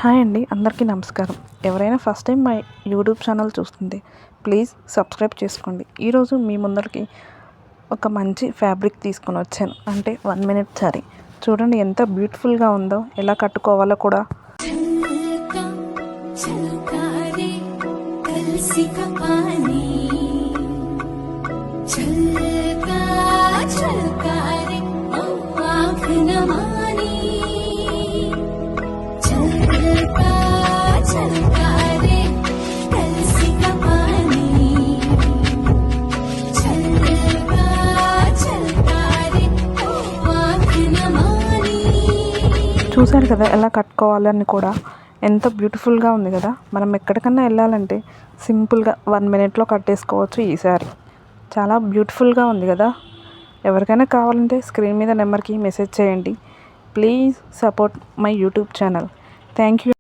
Hi అండి, అందరికీ నమస్కారం. ఎవరైనా ఫస్ట్ టైం మా యూట్యూబ్ ఛానల్ చూస్తుంటే ప్లీజ్ సబ్స్క్రైబ్ చేసుకోండి. ఈరోజు మీ ముందరికి ఒక మంచి ఫ్యాబ్రిక్ తీసుకొని వచ్చాను, అంటే 1 మినిట్ సారీ. చూడండి ఎంత బ్యూటిఫుల్గా ఉందో, ఎలా కట్టుకోవాలో కూడా. చూసారు కదా ఎలా కట్టుకోవాలని కూడా, ఎంత బ్యూటిఫుల్గా ఉంది కదా. మనం ఎక్కడికన్నా వెళ్ళాలంటే సింపుల్గా 1 మినిట్లో కట్టేసుకోవచ్చు. ఈ సారీ చాలా బ్యూటిఫుల్గా ఉంది కదా. ఎవరికైనా కావాలంటే స్క్రీన్ మీద నెంబర్కి మెసేజ్ చేయండి. Please support my YouTube channel. Thank you.